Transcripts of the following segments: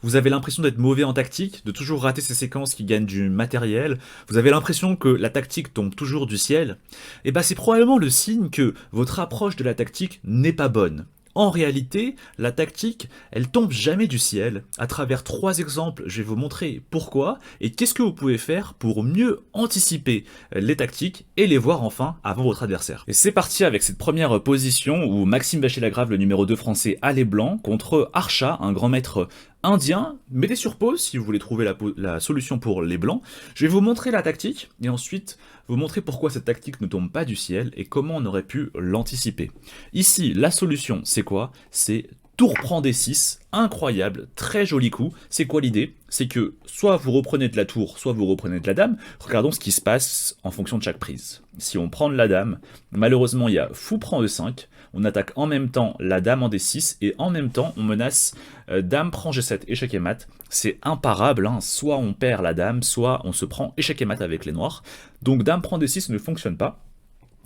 Vous avez l'impression d'être mauvais en tactique, de toujours rater ces séquences qui gagnent du matériel. Vous avez l'impression que la tactique tombe toujours du ciel. Et bah c'est probablement le signe que votre approche de la tactique n'est pas bonne. En réalité, la tactique, elle tombe jamais du ciel. À travers 3 exemples, je vais vous montrer pourquoi et qu'est-ce que vous pouvez faire pour mieux anticiper les tactiques et les voir enfin avant votre adversaire. Et c'est parti avec cette première position où Maxime Vachier-Lagrave, le numéro 2 français, a les blancs contre Archa, un grand maître indien. Mettez sur pause si vous voulez trouver la solution pour les blancs. Je vais vous montrer la tactique et ensuite vous montrer pourquoi cette tactique ne tombe pas du ciel et comment on aurait pu l'anticiper. Ici, la solution, c'est quoi? C'est tour prend D6, incroyable, très joli coup. C'est quoi l'idée? C'est que soit vous reprenez de la tour, soit vous reprenez de la dame. Regardons ce qui se passe en fonction de chaque prise. Si on prend de la dame, malheureusement il y a fou prend E5, on attaque en même temps la dame en D6 et en même temps on menace dame prend G7, échec et mat. C'est imparable, hein. Soit on perd la dame, soit on se prend échec et mat avec les noirs. Donc dame prend D6 ne fonctionne pas.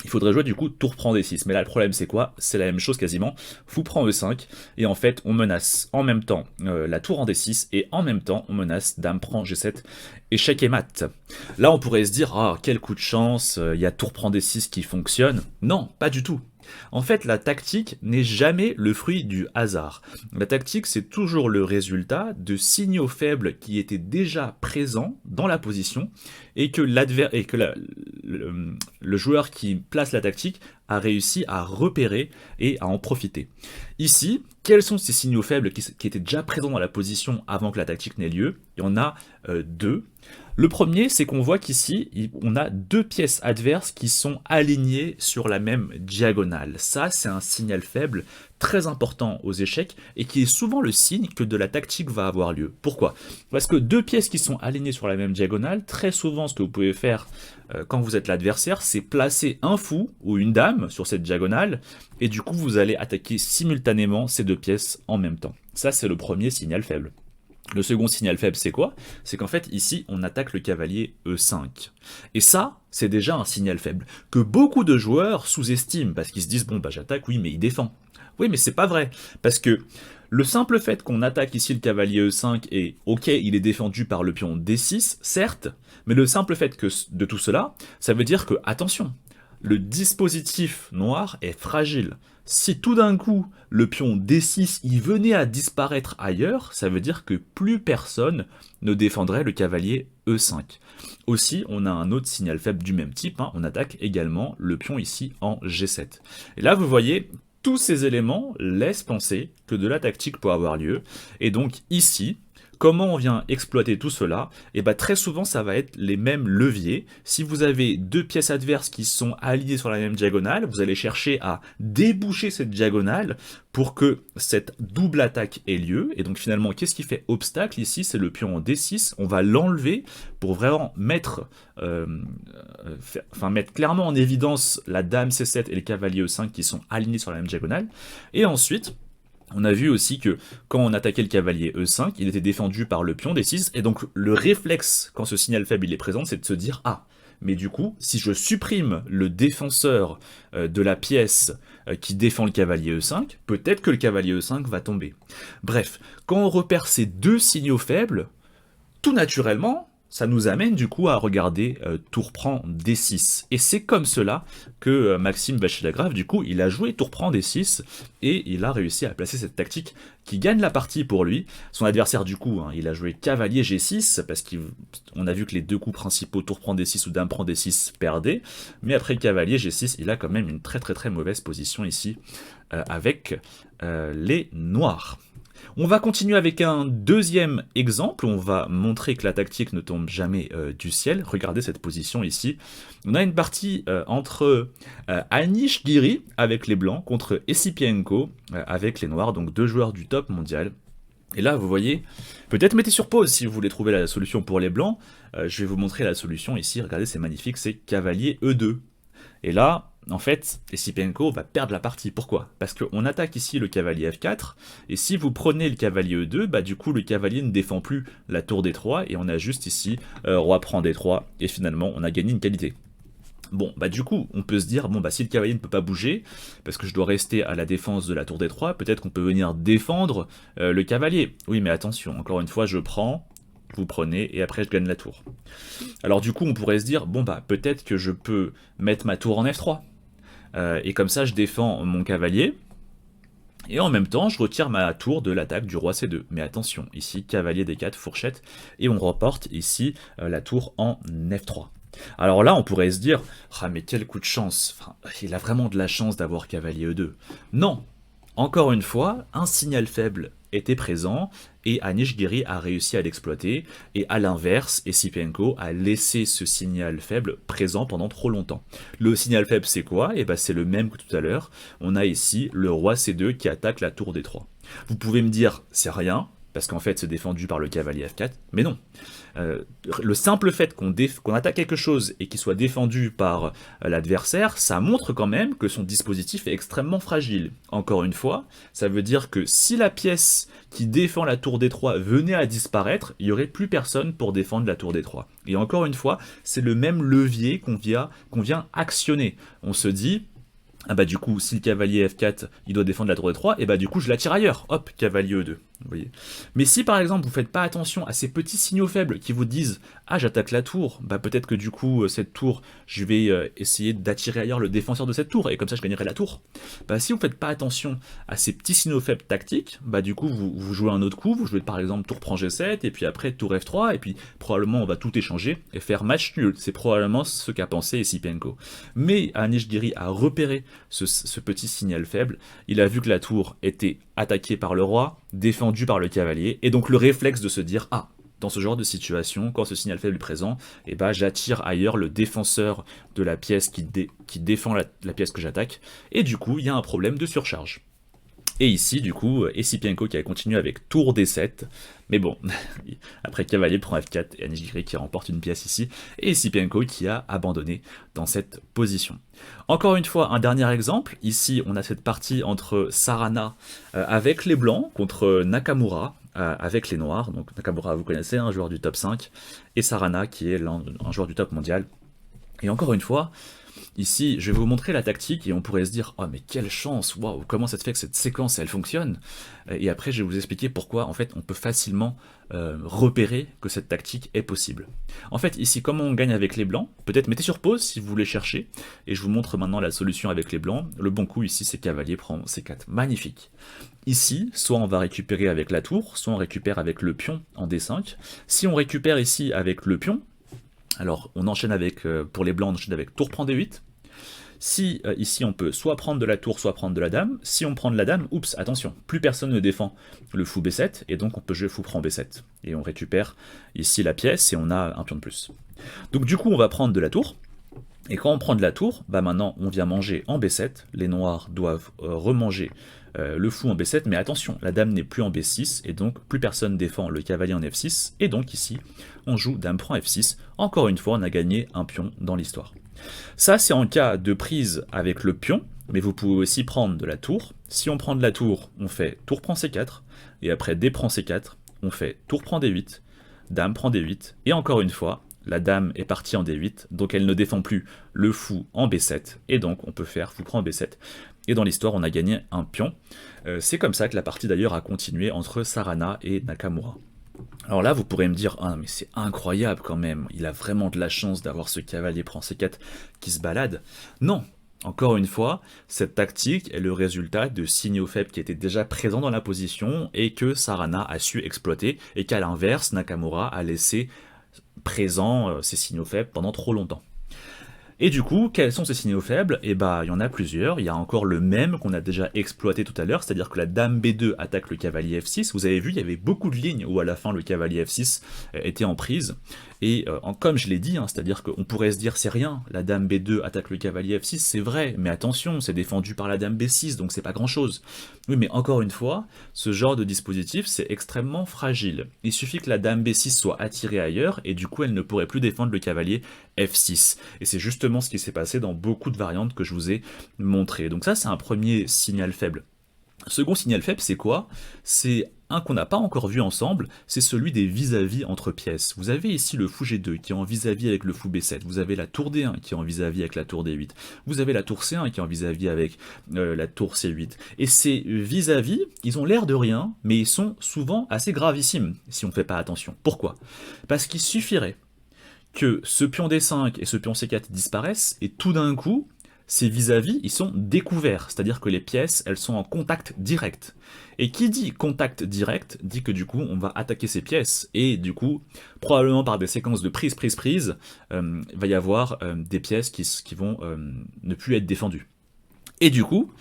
Il faudrait jouer du coup tour prend D6, mais là le problème c'est quoi? C'est la même chose quasiment, fou prend E5, et en fait on menace en même temps la tour en D6, et en même temps on menace dame prend G7, échec et mat. Là on pourrait se dire, ah quel coup de chance, il y a tour prend D6 qui fonctionne. Non, pas du tout. En fait, la tactique n'est jamais le fruit du hasard. La tactique, c'est toujours le résultat de signaux faibles qui étaient déjà présents dans la position et que, le joueur qui place la tactique a réussi à repérer et à en profiter. Ici, quels sont ces signaux faibles qui étaient déjà présents dans la position avant que la tactique n'ait lieu? Il y en a deux. Le premier, c'est qu'on voit qu'ici, on a deux pièces adverses qui sont alignées sur la même diagonale. Ça, c'est un signal faible très important aux échecs et qui est souvent le signe que de la tactique va avoir lieu. Pourquoi? Parce que deux pièces qui sont alignées sur la même diagonale, très souvent ce que vous pouvez faire quand vous êtes l'adversaire, c'est placer un fou ou une dame sur cette diagonale et du coup vous allez attaquer simultanément ces deux pièces en même temps. Ça, c'est le premier signal faible. Le second signal faible, c'est quoi? C'est qu'en fait, ici, on attaque le cavalier E5. Et ça, c'est déjà un signal faible, que beaucoup de joueurs sous-estiment, parce qu'ils se disent, bon, bah j'attaque, oui, mais il défend. Oui, mais c'est pas vrai, parce que le simple fait qu'on attaque ici le cavalier E5, et ok, il est défendu par le pion D6, certes, mais le simple fait de tout cela, ça veut dire que, attention, le dispositif noir est fragile. Si tout d'un coup, le pion D6 il venait à disparaître ailleurs, ça veut dire que plus personne ne défendrait le cavalier E5. Aussi, on a un autre signal faible du même type, hein, on attaque également le pion ici en G7. Et là, vous voyez, tous ces éléments laissent penser que de la tactique peut avoir lieu. Et donc ici, comment on vient exploiter tout cela? Et bien très souvent ça va être les mêmes leviers. Si vous avez deux pièces adverses qui sont alignées sur la même diagonale, vous allez chercher à déboucher cette diagonale pour que cette double attaque ait lieu. Et donc finalement, qu'est-ce qui fait obstacle ici? C'est le pion en D6. On va l'enlever pour vraiment mettre clairement en évidence la dame C7 et le cavalier E5 qui sont alignés sur la même diagonale. Et ensuite, on a vu aussi que quand on attaquait le cavalier E5, il était défendu par le pion D6, et donc le réflexe, quand ce signal faible il est présent, c'est de se dire « Ah, mais du coup, si je supprime le défenseur de la pièce qui défend le cavalier E5, peut-être que le cavalier E5 va tomber. » Bref, quand on repère ces deux signaux faibles, tout naturellement, ça nous amène du coup à regarder tour prend D6. Et c'est comme cela que Maxime Vachier-Lagrave, du coup, il a joué tour prend D6 et il a réussi à placer cette tactique qui gagne la partie pour lui. Son adversaire, du coup, hein, il a joué cavalier G6 parce qu'on a vu que les deux coups principaux, tour prend D6 ou dame prend D6, perdaient. Mais après le cavalier G6, il a quand même une très très très mauvaise position ici avec les noirs. On va continuer avec un deuxième exemple, on va montrer que la tactique ne tombe jamais du ciel. Regardez cette position ici. On a une partie entre Anish Giri avec les blancs contre Esipienko avec les noirs, donc deux joueurs du top mondial. Et là, vous voyez, peut-être mettez sur pause si vous voulez trouver la solution pour les blancs. Je vais vous montrer la solution ici, regardez, c'est magnifique, c'est cavalier E2. Et là, en fait, Esipienko va perdre la partie. Pourquoi? Parce qu'on attaque ici le cavalier F4, et si vous prenez le cavalier E2, bah du coup le cavalier ne défend plus la tour D3, et on a juste ici roi prend D3, et finalement on a gagné une qualité. Bon, bah du coup, on peut se dire, bon bah si le cavalier ne peut pas bouger, parce que je dois rester à la défense de la tour D3, peut-être qu'on peut venir défendre le cavalier. Oui, mais attention, encore une fois, je prends, vous prenez, et après je gagne la tour. Alors du coup, on pourrait se dire, bon bah peut-être que je peux mettre ma tour en F3, et comme ça je défends mon cavalier, et en même temps, je retire ma tour de l'attaque du roi C2. Mais attention, ici, cavalier D4, fourchette, et on reporte ici la tour en F3. Alors là, on pourrait se dire, ah mais quel coup de chance, enfin, il a vraiment de la chance d'avoir cavalier E2. Non, encore une fois, un signal faible était présent et Anish Giri a réussi à l'exploiter, et à l'inverse, Esipenko a laissé ce signal faible présent pendant trop longtemps. Le signal faible c'est quoi? Et ben c'est le même que tout à l'heure, on a ici le roi C2 qui attaque la tour D3. Vous pouvez me dire c'est rien, parce qu'en fait c'est défendu par le cavalier F4, mais non. Le simple fait qu'on attaque quelque chose et qu'il soit défendu par l'adversaire, ça montre quand même que son dispositif est extrêmement fragile. Encore une fois, ça veut dire que si la pièce qui défend la tour D3 venait à disparaître, il n'y aurait plus personne pour défendre la tour D3. Et encore une fois, c'est le même levier qu'on vient actionner. On se dit, ah bah du coup, si le cavalier F4, il doit défendre la tour D3, et bah du coup je l'attire ailleurs, hop, cavalier E2, vous voyez. Mais si par exemple vous faites pas attention à ces petits signaux faibles qui vous disent, ah j'attaque la tour, bah peut-être que du coup cette tour, je vais essayer d'attirer ailleurs le défenseur de cette tour, et comme ça je gagnerai la tour. Bah si vous faites pas attention à ces petits signaux faibles tactiques, bah du coup vous jouez un autre coup, vous jouez par exemple tour prend G7, et puis après tour F3, et puis probablement on va tout échanger, et faire match nul, c'est probablement ce qu'a pensé Esipenko. Mais Anish Giri a repéré ce petit signal faible, il a vu que la tour était attaquée par le roi, défendue par le cavalier, et donc le réflexe de se dire « Ah, dans ce genre de situation, quand ce signal faible est présent, eh ben, j'attire ailleurs le défenseur de la pièce qui défend la pièce que j'attaque, et du coup, il y a un problème de surcharge. » Et ici, du coup, Esipenko qui a continué avec tour D7, mais bon, après cavalier prend F4, et Anish Giri qui remporte une pièce ici, et Esipenko qui a abandonné dans cette position. Encore une fois, un dernier exemple, ici on a cette partie entre Sarana avec les blancs contre Nakamura avec les noirs, donc Nakamura vous connaissez, un joueur du top 5, et Sarana qui est un joueur du top mondial. Et encore une fois, ici, je vais vous montrer la tactique et on pourrait se dire « Oh mais quelle chance, waouh, comment ça se fait que cette séquence elle fonctionne ?» Et après je vais vous expliquer pourquoi en fait on peut facilement repérer que cette tactique est possible. En fait ici, comment on gagne avec les blancs, peut-être mettez sur pause si vous voulez chercher, et je vous montre maintenant la solution avec les blancs. Le bon coup ici c'est cavalier prend C4, magnifique. Ici, soit on va récupérer avec la tour, soit on récupère avec le pion en D5. Si on récupère ici avec le pion, alors on enchaîne avec, pour les blancs on enchaîne avec tour prend D8. Si ici on peut soit prendre de la tour, soit prendre de la dame, si on prend de la dame, oups, attention, plus personne ne défend le fou B7, et donc on peut jouer fou prend B7. Et on récupère ici la pièce, et on a un pion de plus. Donc du coup on va prendre de la tour, et quand on prend de la tour, bah maintenant on vient manger en B7, les noirs doivent remanger le fou en B7, mais attention, la dame n'est plus en B6, et donc plus personne défend le cavalier en F6, et donc ici, on joue dame prend F6, encore une fois on a gagné un pion dans l'histoire. Ça c'est en cas de prise avec le pion, mais vous pouvez aussi prendre de la tour. Si on prend de la tour, on fait tour prend C4, et après D prend C4, on fait tour prend D8, dame prend D8, et encore une fois, la dame est partie en D8, donc elle ne défend plus le fou en B7, et donc on peut faire fou prend B7. Et dans l'histoire, on a gagné un pion. C'est comme ça que la partie d'ailleurs a continué entre Sarana et Nakamura. Alors là, vous pourrez me dire, ah mais c'est incroyable quand même, il a vraiment de la chance d'avoir ce cavalier prend C4 qui se balade. Non, encore une fois, cette tactique est le résultat de signaux faibles qui étaient déjà présents dans la position et que Sarana a su exploiter, et qu'à l'inverse, Nakamura a laissé présents ces signaux faibles pendant trop longtemps. Et du coup, quels sont ces signaux faibles? Eh bah, il y en a plusieurs. Il y a encore le même qu'on a déjà exploité tout à l'heure, c'est-à-dire que la dame B2 attaque le cavalier F6. Vous avez vu, il y avait beaucoup de lignes où à la fin le cavalier F6 était en prise. Et comme je l'ai dit, hein, c'est-à-dire qu'on pourrait se dire c'est rien, la dame B2 attaque le cavalier F6, c'est vrai, mais attention, c'est défendu par la dame B6, donc c'est pas grand-chose. Oui, mais encore une fois, ce genre de dispositif, c'est extrêmement fragile. Il suffit que la dame B6 soit attirée ailleurs, et du coup, elle ne pourrait plus défendre le cavalier F6. Et c'est justement ce qui s'est passé dans beaucoup de variantes que je vous ai montrées. Donc ça, c'est un premier signal faible. Second signal faible, c'est quoi? C'est un qu'on n'a pas encore vu ensemble, c'est celui des vis-à-vis entre pièces. Vous avez ici le fou G2 qui est en vis-à-vis avec le fou B7, vous avez la tour D1 qui est en vis-à-vis avec la tour D8, vous avez la tour C1 qui est en vis-à-vis avec la tour C8. Et ces vis-à-vis, ils ont l'air de rien, mais ils sont souvent assez gravissimes si on ne fait pas attention. Pourquoi? Parce qu'il suffirait que ce pion D5 et ce pion C4 disparaissent, et tout d'un coup, ces vis-à-vis, ils sont découverts, c'est-à-dire que les pièces, elles sont en contact direct. Et qui dit contact direct, dit que du coup, on va attaquer ces pièces, et du coup, probablement par des séquences de prise, il va y avoir des pièces qui vont ne plus être défendues. Et du coup,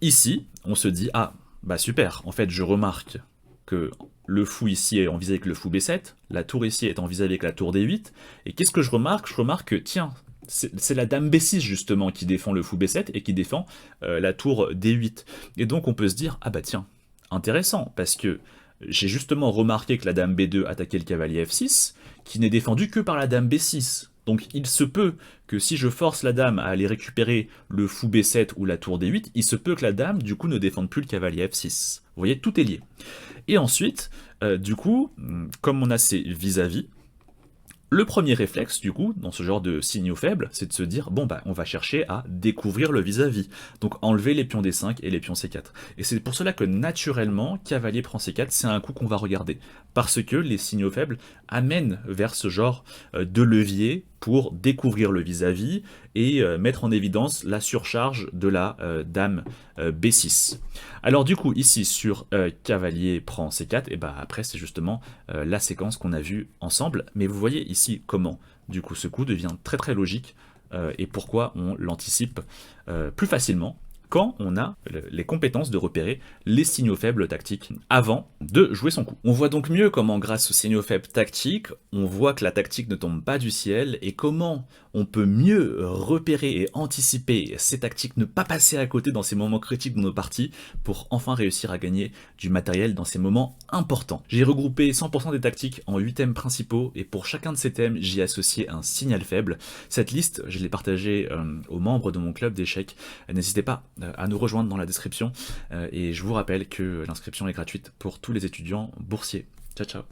ici, on se dit, ah, bah super, en fait, je remarque que le fou ici est en vis avec le fou B7, la tour ici est en vis avec la tour D8, et qu'est-ce que je remarque? Je remarque que, tiens, c'est la dame B6 justement qui défend le fou B7 et qui défend la tour D8. Et donc on peut se dire, ah bah tiens, intéressant, parce que j'ai justement remarqué que la dame B2 attaquait le cavalier F6, qui n'est défendu que par la dame B6. Donc il se peut que si je force la dame à aller récupérer le fou B7 ou la tour D8, il se peut que la dame du coup ne défende plus le cavalier F6. Vous voyez, tout est lié. Et ensuite, du coup, comme on a ces vis-à-vis, le premier réflexe, du coup, dans ce genre de signaux faibles, c'est de se dire, bon bah, on va chercher à découvrir le vis-à-vis. Donc enlever les pions D5 et les pions C4. Et c'est pour cela que naturellement, cavalier prend C4, c'est un coup qu'on va regarder. Parce que les signaux faibles amènent vers ce genre de levier pour découvrir le vis-à-vis et mettre en évidence la surcharge de la dame B6. Alors du coup, ici sur cavalier prend C4, et bah après c'est justement la séquence qu'on a vue ensemble. Mais vous voyez ici comment, du coup, ce coup devient très très logique et pourquoi on l'anticipe plus facilement quand on a les compétences de repérer les signaux faibles tactiques avant de jouer son coup. On voit donc mieux comment, grâce aux signaux faibles tactiques, on voit que la tactique ne tombe pas du ciel, et comment on peut mieux repérer et anticiper ces tactiques, ne pas passer à côté dans ces moments critiques de nos parties, pour enfin réussir à gagner du matériel dans ces moments importants. J'ai regroupé 100% des tactiques en 8 thèmes principaux, et pour chacun de ces thèmes, j'y ai associé un signal faible. Cette liste, je l'ai partagée aux membres de mon club d'échecs. N'hésitez pas à nous rejoindre dans la description, et je vous rappelle que l'inscription est gratuite pour tous les étudiants boursiers. Ciao ciao.